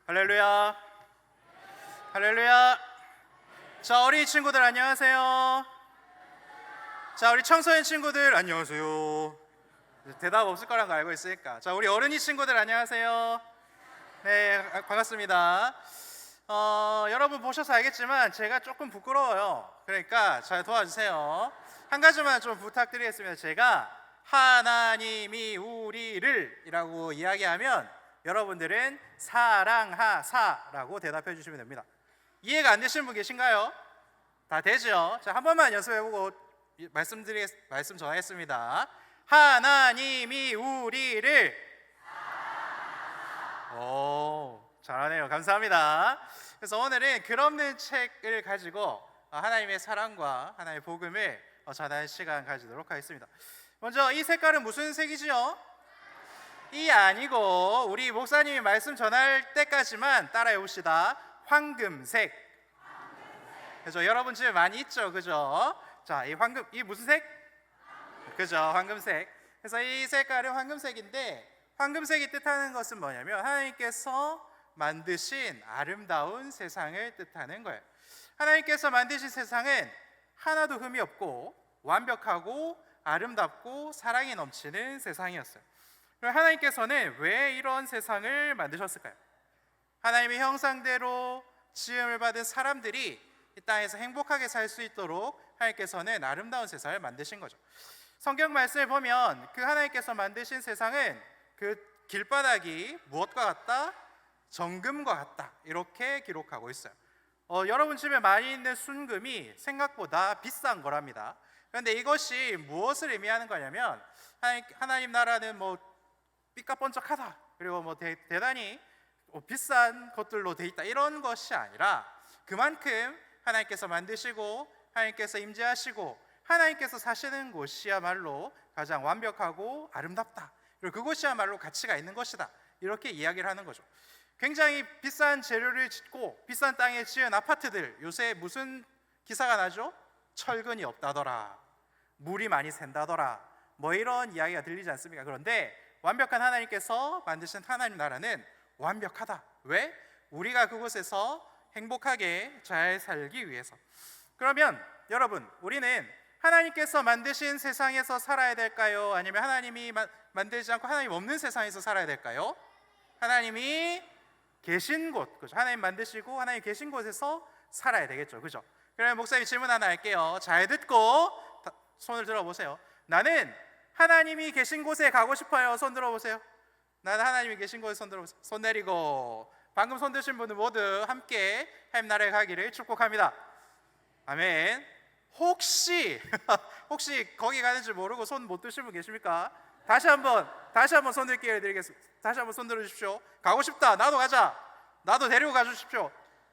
할렐루야. 할렐루야. 자, 어린이 친구들 안녕하세요. 자, 우리 청소년 친구들 안녕하세요. 대답 없을 거란 거 알고 있으니까. 자, 우리 어른이 친구들 안녕하세요. 네, 반갑습니다. 여러분 보셔서 알겠지만 제가 조금 부끄러워요. 그러니까 잘 도와주세요. 한 가지만 좀 부탁드리겠습니다. 제가 하나님이 우리를 이라고 이야기하면 여러분들은 사랑하사라고 대답해 주시면 됩니다. 이해가 안 되시는 분 계신가요? 다 되죠? 자, 한 번만 연습해보고 말씀 전하겠습니다. 하나님이 우리를 잘하네요. 감사합니다. 그래서 오늘은 글 없는 책을 가지고 하나님의 사랑과 하나님의 복음을 전하는 시간 가지도록 하겠습니다. 먼저 이 색깔은 무슨 색이지요? 이 아니고 우리 목사님이 말씀 전할 때까지만 따라해 봅시다. 황금색. 그죠? 여러분 집에 많이 있죠, 그죠? 자, 이 무슨 색? 그죠? 황금색. 그래서 이 색깔은 황금색인데, 황금색이 뜻하는 것은 뭐냐면 하나님께서 만드신 아름다운 세상을 뜻하는 거예요. 하나님께서 만드신 세상은 하나도 흠이 없고 완벽하고 아름답고 사랑이 넘치는 세상이었어요. 그럼 하나님께서는 왜 이런 세상을 만드셨을까요? 하나님의 형상대로 지음을 받은 사람들이 이 땅에서 행복하게 살 수 있도록 하나님께서는 아름다운 세상을 만드신 거죠. 성경 말씀을 보면 그 하나님께서 만드신 세상은 그 길바닥이 무엇과 같다? 정금과 같다. 이렇게 기록하고 있어요. 여러분 집에 많이 있는 순금이 생각보다 비싼 거랍니다. 그런데 이것이 무엇을 의미하는 거냐면 하나님 나라는 삐까뻔쩍하다, 그리고 대단히 비싼 것들로 돼 있다, 이런 것이 아니라 그만큼 하나님께서 만드시고 하나님께서 임재하시고 하나님께서 사시는 곳이야말로 가장 완벽하고 아름답다, 그리고 그곳이야말로 가치가 있는 것이다, 이렇게 이야기를 하는 거죠. 굉장히 비싼 재료를 짓고 비싼 땅에 지은 아파트들, 요새 무슨 기사가 나죠? 철근이 없다더라, 물이 많이 샌다더라, 이런 이야기가 들리지 않습니까? 그런데 완벽한 하나님께서 만드신 하나님 나라는 완벽하다. 왜? 우리가 그곳에서 행복하게 잘 살기 위해서. 그러면 여러분, 우리는 하나님께서 만드신 세상에서 살아야 될까요? 아니면 하나님이 만들지 않고 하나님 없는 세상에서 살아야 될까요? 하나님이 계신 곳, 그죠? 하나님 만드시고 하나님 계신 곳에서 살아야 되겠죠, 그죠? 그러면 목사님 질문 하나 할게요. 잘 듣고 손을 들어보세요. 나는 하나님이 계신 곳에 가고 싶어요. 손 들어보세요. 나는 하나님이 계신 곳에 손 들어보세요. 손 내리고. 방금 손 드신 분들 모두 함께 하나님 나라에 가기를 축복합니다. 아멘. 혹시 거기 가는 줄 모르고 손 못 드신 분 계십니까? 다시 한번 손 들 기회를 드리겠습니다. 다시 한번 손 들어주십시오. 가고 싶다, 나도 가자, 나도 데리고 가주십시오.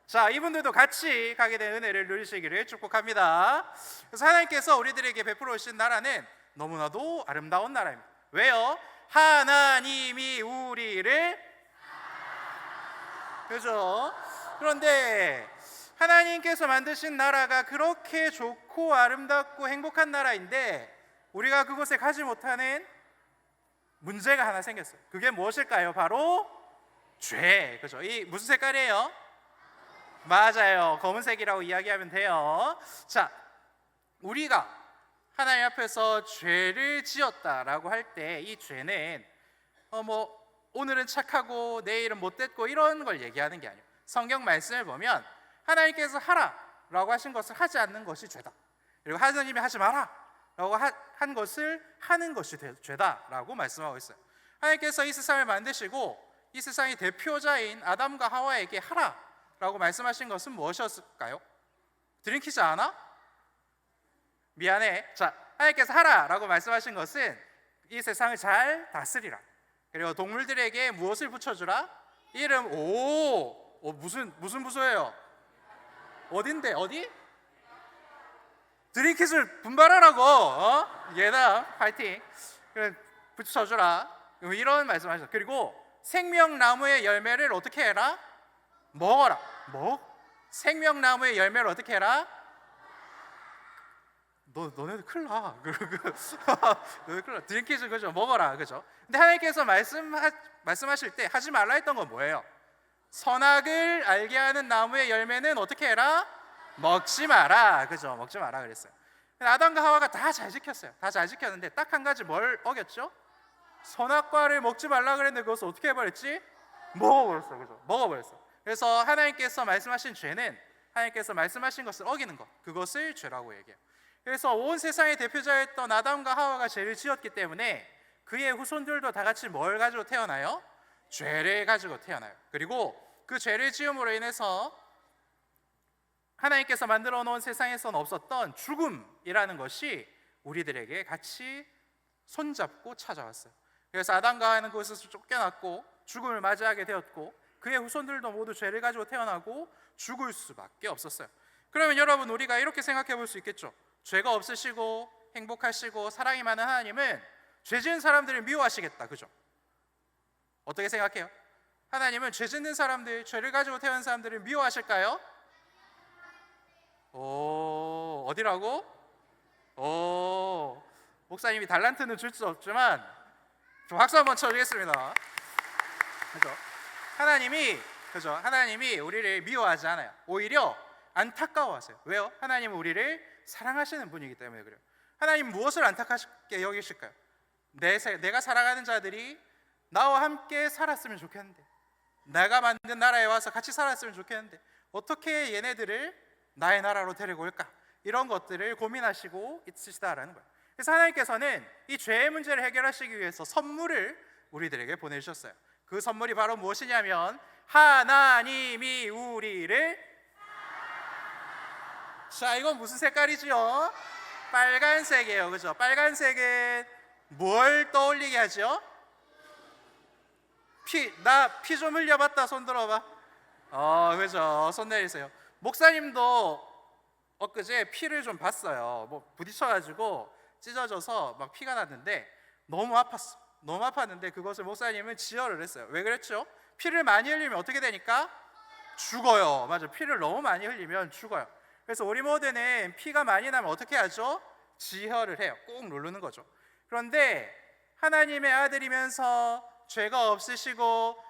자, 이분들도 같이 가게 된 은혜를 누리시기를 축복합니다. 그래서 하나님께서 우리들에게 베풀어 주신 나라는 너무나도 아름다운 나라입니다. 왜요? 하나님이 우리를, 그죠? 그런데 하나님께서 만드신 나라가 그렇게 좋고 아름답고 행복한 나라인데 우리가 그곳에 가지 못하는 문제가 하나 생겼어요. 그게 무엇일까요? 바로 죄. 그죠? 이 무슨 색깔이에요? 맞아요. 검은색이라고 이야기하면 돼요. 자, 우리가 하나님 앞에서 죄를 지었다라고 할 때 이 죄는 오늘은 착하고 내일은 못됐고 이런 걸 얘기하는 게 아니에요. 성경 말씀을 보면 하나님께서 하라라고 하신 것을 하지 않는 것이 죄다, 그리고 하나님이 하지 마라라고 한 것을 하는 것이 죄다라고 말씀하고 있어요. 하나님께서 이 세상을 만드시고 이 세상의 대표자인 아담과 하와에게 하라라고 말씀하신 것은 무엇이었을까요? 드림키즈 아나? 미안해. 자, 하나님께서 하라라고 말씀하신 것은 이 세상을 잘 다스리라, 그리고 동물들에게 무엇을 붙여주라? 이름. 무슨 부서예요? 어딘데? 어디? 드림키즈를 분발하라고. 얘다 파이팅. 그래, 붙여주라, 이런 말씀하셨어요. 그리고 생명나무의 열매를 어떻게 해라? 먹어라. 생명나무의 열매를 어떻게 해라? 너네들 큰일 나. 너네들 큰일 나. 드림키즈, 그죠? 먹어라, 그죠? 근데 하나님께서 말씀하실 때 하지 말라 했던 건 뭐예요? 선악을 알게 하는 나무의 열매는 어떻게 해라? 먹지 마라. 그죠? 먹지 마라 그랬어요. 아담과 하와가 다 잘 지켰어요. 다 잘 지켰는데 딱 한 가지 뭘 어겼죠? 선악과를 먹지 말라 그랬는데 그것을 어떻게 해버렸지? 먹어버렸어. 그죠? 먹어버렸어. 그래서 하나님께서 말씀하신 죄는 하나님께서 말씀하신 것을 어기는 것, 그것을 죄라고 얘기해요. 그래서 온 세상의 대표자였던 아담과 하와가 죄를 지었기 때문에 그의 후손들도 다 같이 뭘 가지고 태어나요? 죄를 가지고 태어나요. 그리고 그 죄를 지음으로 인해서 하나님께서 만들어 놓은 세상에서는 없었던 죽음이라는 것이 우리들에게 같이 손잡고 찾아왔어요. 그래서 아담과 하와는 그것에서 쫓겨났고 죽음을 맞이하게 되었고 그의 후손들도 모두 죄를 가지고 태어나고 죽을 수밖에 없었어요. 그러면 여러분, 우리가 이렇게 생각해 볼 수 있겠죠. 죄가 없으시고 행복하시고 사랑이 많은 하나님은 죄 지은 사람들을 미워하시겠다. 그죠? 어떻게 생각해요? 하나님은 죄 짓는 사람들, 죄를 가지고 태어난 사람들을 미워하실까요? 어디라고? 목사님이 달란트는 줄 수 없지만 좀 박수 한번 쳐주겠습니다. 그죠? 하나님이 우리를 미워하지 않아요. 오히려 안타까워하세요. 왜요? 하나님은 우리를 사랑하시는 분이기 때문에 그래요. 하나님 무엇을 안타깝게 여기실까요? 내가 사랑하는 자들이 나와 함께 살았으면 좋겠는데, 내가 만든 나라에 와서 같이 살았으면 좋겠는데 어떻게 얘네들을 나의 나라로 데리고 올까? 이런 것들을 고민하시고 있으시다라는 거예요. 그래서 하나님께서는 이 죄의 문제를 해결하시기 위해서 선물을 우리들에게 보내주셨어요. 그 선물이 바로 무엇이냐면 하나님이 우리를, 자, 이건 무슨 색깔이지요? 빨간색이에요. 그죠? 빨간색은 뭘 떠올리게 하죠? 나 피 좀 흘려봤다. 손 들어봐. 그죠? 손 내리세요. 목사님도 엊그제 피를 좀 봤어요. 뭐 부딪혀가지고 찢어져서 막 피가 났는데 너무 아팠어. 너무 아팠는데 그것을 목사님은 지혈을 했어요. 왜 그랬죠? 피를 많이 흘리면 어떻게 되니까? 죽어요. 맞아. 피를 너무 많이 흘리면 죽어요. 그래서 우리 모두는 피가 많이 나면 어떻게 하죠? 지혈을 해요. 꾹 누르는 거죠. 그런데 하나님의 아들이면서 죄가 없으시고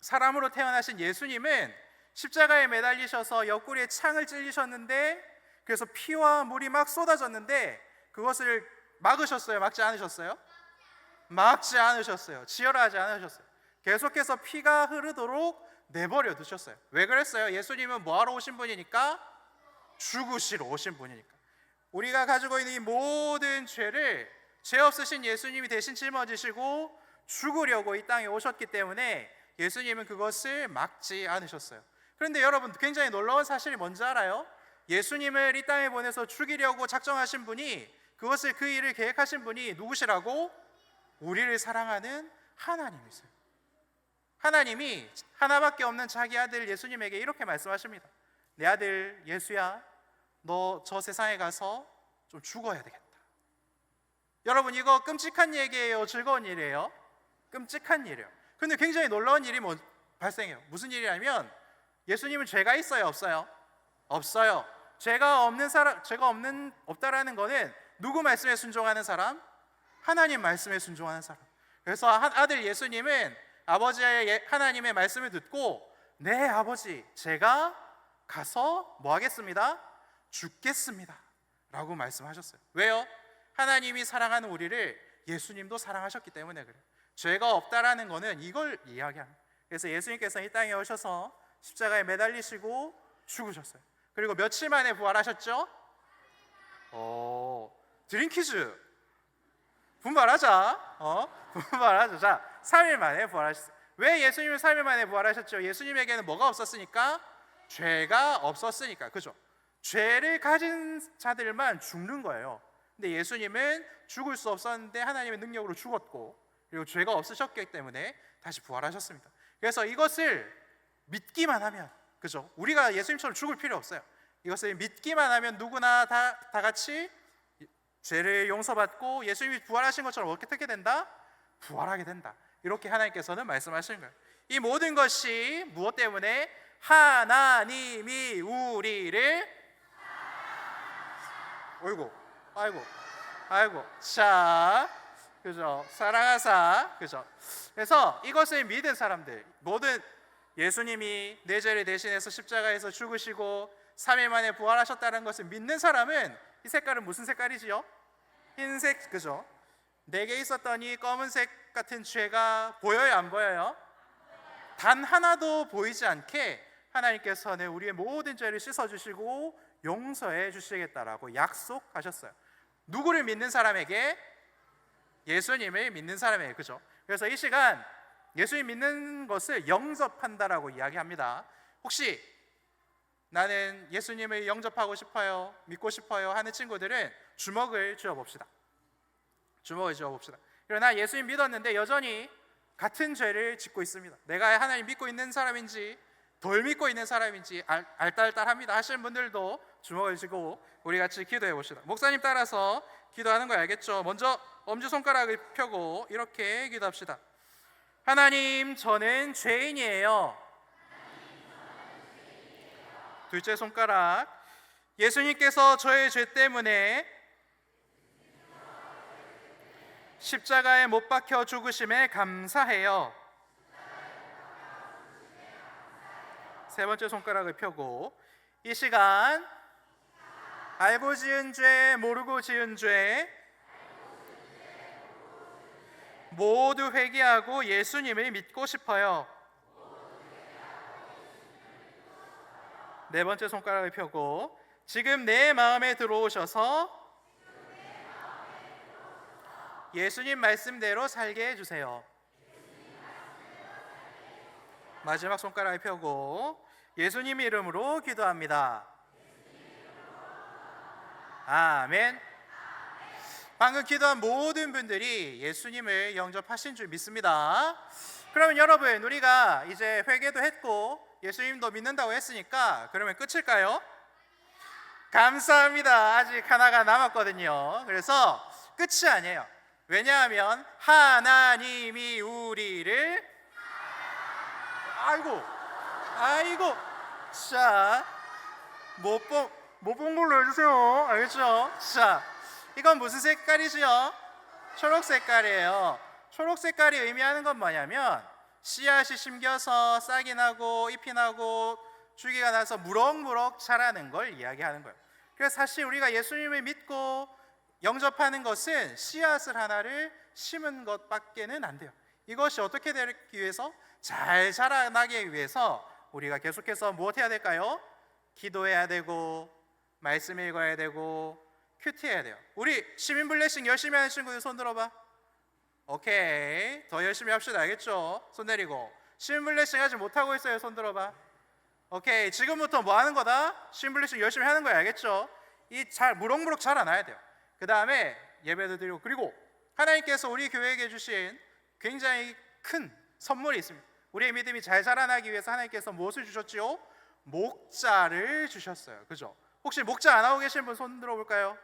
사람으로 태어나신 예수님은 십자가에 매달리셔서 옆구리에 창을 찔리셨는데, 그래서 피와 물이 막 쏟아졌는데 그것을 막으셨어요? 막지 않으셨어요? 막지 않으셨어요. 지혈하지 않으셨어요. 계속해서 피가 흐르도록 내버려 두셨어요. 왜 그랬어요? 예수님은 뭐하러 오신 분이니까? 죽으시러 오신 분이니까. 우리가 가지고 있는 이 모든 죄를 죄 없으신 예수님이 대신 짊어지시고 죽으려고 이 땅에 오셨기 때문에 예수님은 그것을 막지 않으셨어요. 그런데 여러분, 굉장히 놀라운 사실이 뭔지 알아요? 예수님을 이 땅에 보내서 죽이려고 작정하신 분이, 그 일을 계획하신 분이 누구시라고? 우리를 사랑하는 하나님이세요. 하나님이 하나밖에 없는 자기 아들 예수님에게 이렇게 말씀하십니다. 내 아들 예수야, 너 저 세상에 가서 좀 죽어야 되겠다. 여러분, 이거 끔찍한 얘기예요? 즐거운 일이에요? 끔찍한 일이에요. 근데 굉장히 놀라운 일이 발생해요. 무슨 일이냐면 예수님은 죄가 있어요? 없어요? 없어요. 죄가 없다라는 거는 누구 말씀에 순종하는 사람? 하나님 말씀에 순종하는 사람. 그래서 아들 예수님은 아버지의 하나님의 말씀을 듣고, 네 아버지, 제가 가서 뭐 하겠습니다? 죽겠습니다 라고 말씀하셨어요. 왜요? 하나님이 사랑하는 우리를 예수님도 사랑하셨기 때문에 그래요. 죄가 없다라는 거는 이걸 이야기합니다. 그래서 예수님께서 이 땅에 오셔서 십자가에 매달리시고 죽으셨어요. 그리고 며칠 만에 부활하셨죠? 드림 퀴즈. 분발하자. 분발하자. 자, 3일 만에 부활하셨어요. 왜 예수님은 3일 만에 부활하셨죠? 예수님에게는 뭐가 없었으니까? 죄가 없었으니까. 그죠? 죄를 가진 자들만 죽는 거예요. 근데 예수님은 죽을 수 없었는데 하나님의 능력으로 죽었고, 그리고 죄가 없으셨기 때문에 다시 부활하셨습니다. 그래서 이것을 믿기만 하면, 그죠? 우리가 예수님처럼 죽을 필요 없어요. 이것을 믿기만 하면 누구나 다 같이 죄를 용서받고 예수님이 부활하신 것처럼 어떻게 된다? 부활하게 된다. 이렇게 하나님께서는 말씀하시는 거예요. 이 모든 것이 무엇 때문에? 하나님이 우리를, 아이고. 자, 그죠? 사랑하사, 그죠? 그래서 이것을 믿은 사람들, 모든 예수님이 내 죄를 대신해서 십자가에서 죽으시고 3일 만에 부활하셨다는 것을 믿는 사람은 이 색깔은 무슨 색깔이지요? 흰색, 그죠? 내게 있었던 이 검은색 같은 죄가 보여요, 안 보여요? 단 하나도 보이지 않게 하나님께서는 우리의 모든 죄를 씻어주시고 용서해 주시겠다라고 약속하셨어요. 누구를 믿는 사람에게? 예수님을 믿는 사람에게, 그죠? 그래서 이 시간 예수님 믿는 것을 영접한다라고 이야기합니다. 혹시 나는 예수님을 영접하고 싶어요, 믿고 싶어요 하는 친구들은 주먹을 쥐어봅시다. 주먹을 쥐어봅시다. 그러나 예수님 믿었는데 여전히 같은 죄를 짓고 있습니다. 내가 하나님 믿고 있는 사람인지 덜 믿고 있는 사람인지 알딸딸합니다 하시는 분들도 주먹을 쥐고 우리 같이 기도해 봅시다. 목사님 따라서 기도하는 거 알겠죠? 먼저 엄지손가락을 펴고 이렇게 기도합시다. 하나님, 저는 죄인이에요. 둘째 손가락, 예수님께서 저의 죄 때문에 십자가에 못 박혀 죽으심에 감사해요. 세 번째 손가락을 펴고 이 시간 알고 지은 죄, 모르고 지은 죄 모두 회개하고 예수님을 믿고 싶어요. 네 번째 손가락을 펴고 지금 내 마음에 들어오셔서 예수님 말씀대로 살게 해주세요. 마지막 손가락을 펴고 예수님 이름으로 기도합니다. 아멘. 방금 기도한 모든 분들이 예수님을 영접하신 줄 믿습니다. 그러면 여러분, 우리가 이제 회개도 했고 예수님도 믿는다고 했으니까 그러면 끝일까요? 감사합니다. 아직 하나가 남았거든요. 그래서 끝이 아니에요. 왜냐하면 하나님이 우리를 아이고 자, 못 본 걸로 해주세요. 알겠죠? 자, 이건 무슨 색깔이지요? 초록 색깔이에요. 초록 색깔이 의미하는 건 뭐냐면 씨앗이 심겨서 싹이 나고 잎이 나고 줄기가 나서 무럭무럭 자라는 걸 이야기하는 거예요. 그래서 사실 우리가 예수님을 믿고 영접하는 것은 씨앗을 하나를 심은 것밖에는 안 돼요. 이것이 어떻게 되기 위해서? 잘 자라나기 위해서 우리가 계속해서 무엇 해야 될까요? 기도해야 되고 말씀 읽어야 되고 큐티해야 돼요. 우리 시민 블레싱 열심히 하는 친구들 손 들어봐. 오케이, 더 열심히 합시다. 알겠죠? 손 내리고. 시민 블레싱 아직 못하고 있어요. 손 들어봐. 오케이, 지금부터 뭐 하는 거다? 시민 블레싱 열심히 하는 거야. 알겠죠? 무럭무럭 자라나야 돼요. 그 다음에 예배도 드리고, 그리고 하나님께서 우리 교회에게 주신 굉장히 큰 선물이 있습니다. 우리의 믿음이 잘 자라나기 위해서 하나님께서 무엇을 주셨지요? 목자를 주셨어요. 그죠? 혹시 목자 안 하고 계신 분 손 들어볼까요?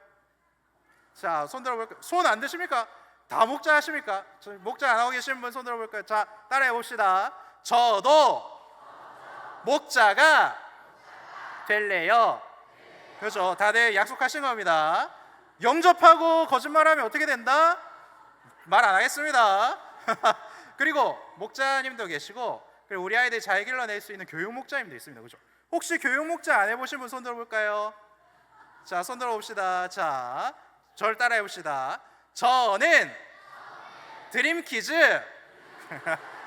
자, 손 들어볼까요? 손 안 드십니까? 다 목자 하십니까? 목자 안 하고 계신 분 손 들어볼까요? 자, 따라해 봅시다. 저도 목자가 될래요. 그렇죠? 다들 약속하신 겁니다. 영접하고 거짓말하면 어떻게 된다? 말 안 하겠습니다. 그리고 목자님도 계시고, 그리고 우리 아이들 잘 길러낼 수 있는 교육 목자님도 있습니다. 그렇죠? 혹시 교육 목자 안 해보신 분 손 들어볼까요? 자, 손 들어봅시다. 자, 저를 따라해 봅시다. 저는 드림키즈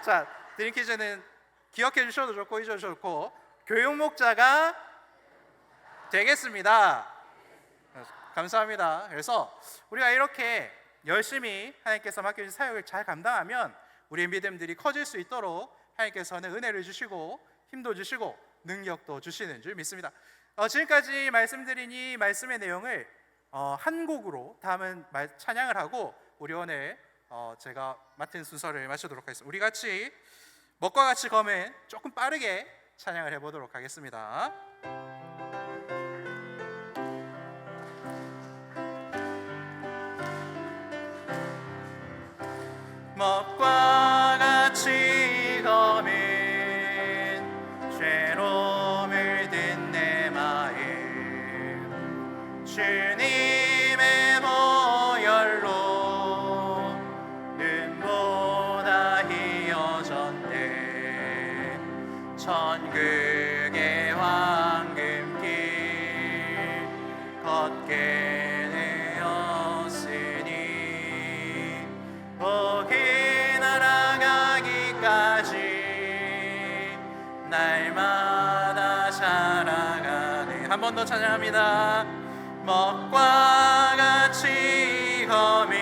자, 드림키즈는 기억해 주셔도 좋고 잊어주셔도 좋고 교육 목자가 되겠습니다. 감사합니다. 그래서 우리가 이렇게 열심히 하나님께서 맡겨주신 사역을 잘 감당하면 우리의 믿음들이 커질 수 있도록 하나님께서는 은혜를 주시고 힘도 주시고 능력도 주시는 줄 믿습니다. 지금까지 말씀드린 이 말씀의 내용을 한 곡으로 다음은 찬양을 하고 우리 오늘 제가 맡은 순서를 마치도록 하겠습니다. 우리 같이 먹과 같이 검은 조금 빠르게 찬양을 해보도록 하겠습니다. 먹과 같이 검은 죄로 물든 내 마음 주님의 보혈로 천국의 황금길 걷게 되었으니 거기 날아가기까지 날마다 자라가네. 한 번 더 찬양합니다. 먹과 같이 거미